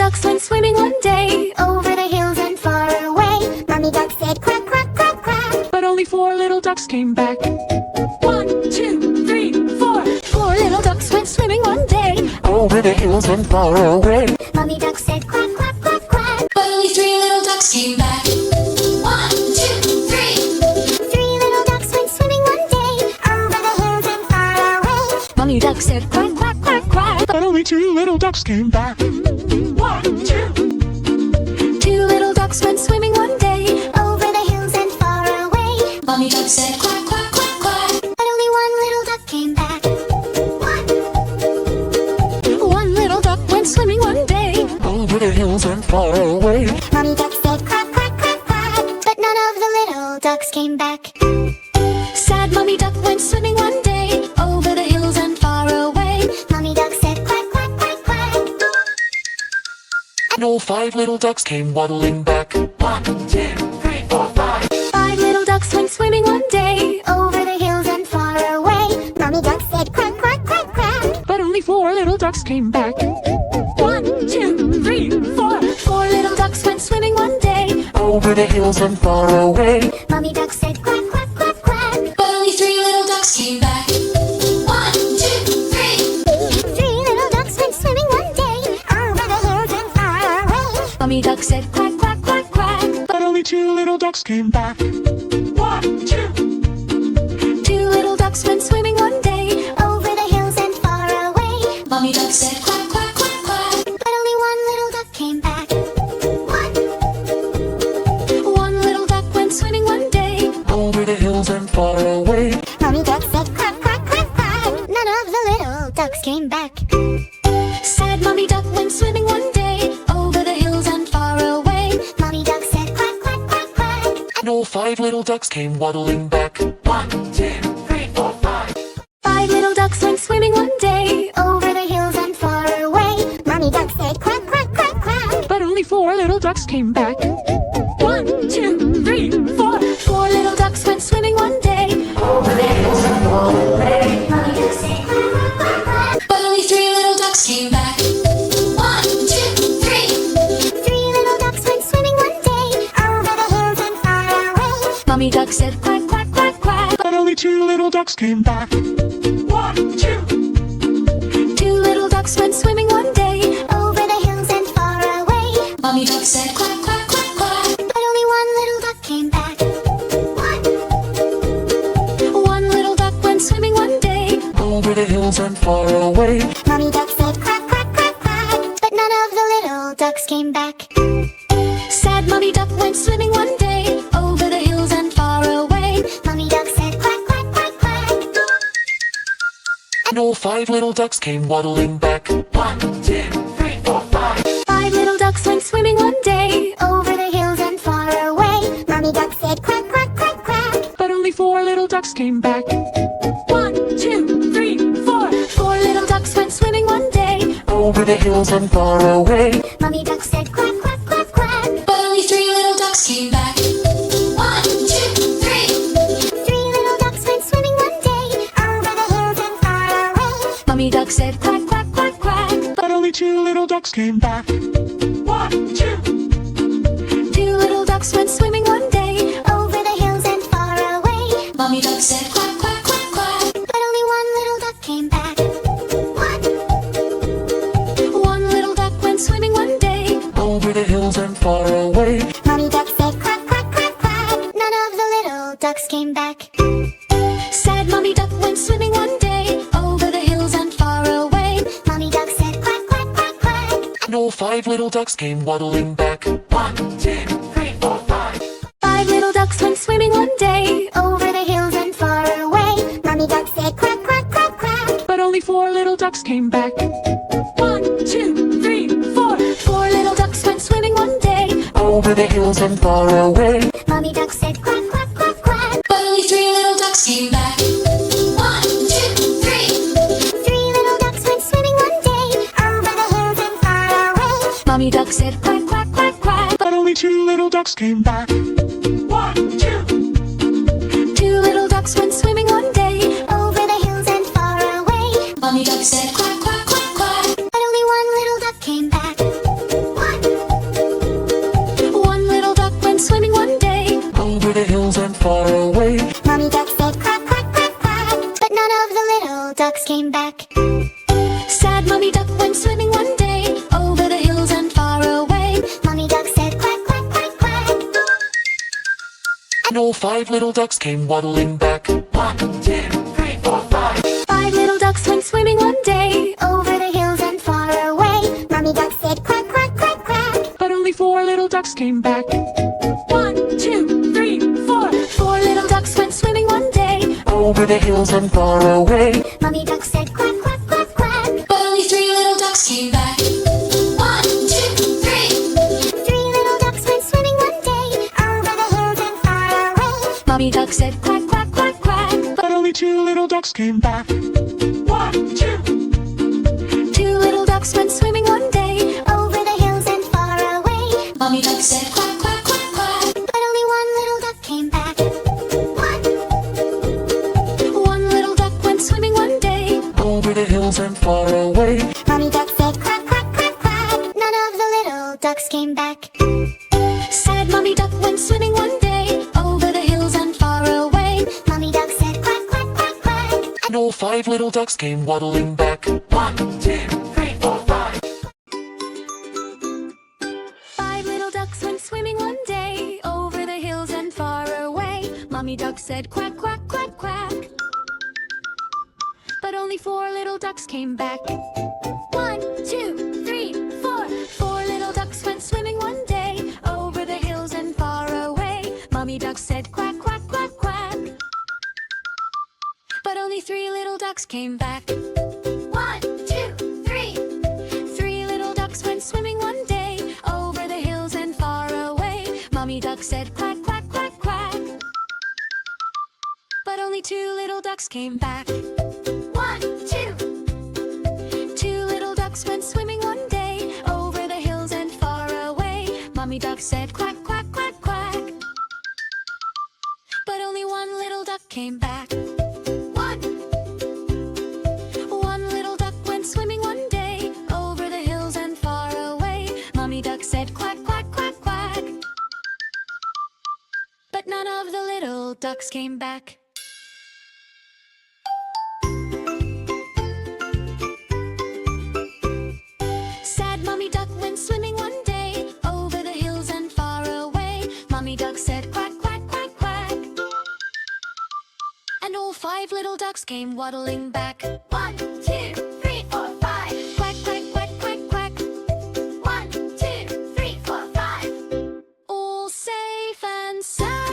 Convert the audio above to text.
ducks went swimming one day, over the hills and far away. Mommy duck said quack, quack, quack, quack. But only 4 little ducks came back. 1, 2, 3, 4. 4 little ducks went swimming one day, Over the hills and far away. Mommy duck said quack, quack, quack, quack. But only 3 little ducks came back. 1, 2, 3. 3 little ducks went swimming one day, over the hills and far away. Mommy duck said quack, quack, quack, quack. But only 2 little ducks came back. 1, 2. 2 little ducks went swimming one day, over the hills and far away. Mommy duck said quack, quack, quack, quack. But only 1 little duck came back. 1 little duck went swimming one day, Over the hills and far away. Mommy duck said quack, quack, quack, quack. But none of the little ducks came back. Sad Mommy duck went swimming one day, over the hills and far away. Mommy duck said quack, quack, quack, quack. And all 5 little ducks came waddling back. 1, 2, 3, 4, 5. 5 little ducks went swimming one day, over the hills and far away. Mommy duck said quack, quack, quack, quack. But only 4 little ducks came back. 1, 2, 3, 4. 4 little ducks went swimming one day, Over the hills and far away. Mommy duck said quack, quack, quack, quack. But only 3 little ducks came back. 1, 2, 3. 3 little ducks went swimming one day, over the hills and far away. Mommy duck said quack, quack, quack, quack. But only 2 little ducks came back. 1, 2. 2 little ducks went swimming one day, over the hills and far away. Mommy duck said quack, quack, quack, quack. But only 1 little duck came back. 1 little duck went swimming one day, Over the hills and far away. Mommy duck said quack, quack, quack, quack. None of the little ducks came back. Sad Mommy duck went swimming one day, over the hills and far away. Mommy duck said quack, quack, quack, quack. And all 5 little ducks came waddling back. 1, 2, 3, 4, 5. 5 little ducks went swimming one day, over the hills and far away. Mommy duck said quack, quack, quack, quack. But only 4 little ducks came back. 1, 2, 3, 4. 4 little ducks went swimming one day, over the hills and far away. Mommy duck said quack, quack, quack, quack. But only 3 little ducks came back. 1, 2, 3. 3 little ducks went swimming one day, over the hills and far away. Mommy duck said quack, quack, quack, quack. But only 2 little ducks came back. 1, 2. 2 little ducks went swimming one day, over the hills and far away. Mommy duck said quack, quack, quack, quack. But only 1 little duck came back. 1 little duck went swimming one day, Over the hills and far away. Mommy duck said quack, quack, quack, quack. But none of the little ducks came back. Sad Mommy duck went swimming one day, over the hills and far away. Mommy duck said quack, quack, quack, quack. And all 5 little ducks came waddling back. 1, 2, 3, 4, 5. 5 little ducks went swimming one day, over the hills and far away. Mommy duck said quack, quack, quack, quack. But only 4 little ducks came back. 1, 2, 3, 4. 4 little ducks went swimming one day, Over the hills and far away. Mommy duck said quack, quack, quack, quack. But only 3 little ducks came back. 1, 2, 3. 3 little ducks went swimming one day, over the hills and far away. Mommy duck said quack, quack, quack, quack. But only 2 little ducks came back. 1, 2. 2 little ducks went swimming one day, over the hills and far away. Mommy duck said quack, quack, quack, quack. But only 1 little duck came back. 1 little duck went swimming one day, Over the hills and far away. Mommy duck said quack, quack, quack, quack. None of the little ducks came back. Sad Mommy duck went swimming one day, over the hills and far away. Mommy duck said quack, quack, quack, quack. And all 5 little ducks came waddling back. 1, 2, 3, 4, 5. 5 little ducks went swimming one day, over the hills and far away. Mommy duck said quack, quack, quack, quack. But only 4 little ducks came back. 1, 2, 3, 4. 4 little ducks went swimming one day, Over the hills and far away. Mommy duck said quack, quack, quack, quack. But only 3 little ducks came back. 1, 2, 3. 3 little ducks went swimming one day, over the hills and far away. Mommy duck said quack, quack, quack, quack. But only 2 little ducks came back. 1, 2. 2 little ducks went swimming one day, over the hills and far away. Mommy duck said quack, quack, quack, quack. But only 1 little duck came back. far away. Mommy duck said quack, quack, quack, quack, but none of the little ducks came back. Sad Mommy Duck went swimming one day over the hills and far away. Mommy Duck said quack, quack, quack, quack, And all 5 little ducks came waddling back. 1, 2, 3, 4, 5. 5 little ducks went swimming one day over the hills and far away. Mommy Duck said quack, quack, quack, quack, But only 4 little ducks came back. 1, 2, 3, 4. 4 little ducks went swimming one day Over the hills and far away. Mommy Duck said quack, quack, quack, quack, But only 3 little ducks came back. 1, 2, 3. 3 little ducks went swimming one day over the hills and far away. Mommy Duck said quack, quack, quack, quack, But only 2 little ducks came back. 1, 2. 2 little ducks went swimming one day over the hills and far away. Mommy duck said quack, quack, quack, quack. But only 1 little duck came back. 1 little duck went swimming one day Over the hills and far away. Mommy Duck said quack, quack, quack, quack, none of the little ducks came back. Sad Mommy Duck went swimming one day over the hills and far away. Mommy Duck said quack, quack, quack, quack, And all 5 little ducks came waddling back. 1, 2, 3, 4, 5. 5 little ducks went swimming one day over the hills and far away. Mommy Duck said quack, quack, quack, quack, but only 4 little ducks came back. 1, 2, 3, 4. 4 little ducks went swimming one day over the hills and far away. Mommy Duck said quack, quack, quack, quack, but only 3 little ducks came back. 1, 2, 3. 3 little ducks went swimming one day over the hills and far away. Mommy Duck said quack, quack, quack, quack, but only 2 little ducks came back. 1, 2. 2 little ducks went swimming one day over the hills and far away. Mommy Duck said quack, quack, quack, quack, but only 1 little duck came back. 1 little duck went swimming one day over the hills and far away. Mommy Duck said quack, quack, quack, quack, but none of the little ducks came back. Sad Mommy Duck went swimming one day over the hills and far away. Mommy Duck said quack, quack, quack, quack, and all 5 little ducks came waddling back. 1, 2, 3, 4, 5. Quack, quack, quack, quack, quack. 1, 2, 3, 4, 5. All safe and sound.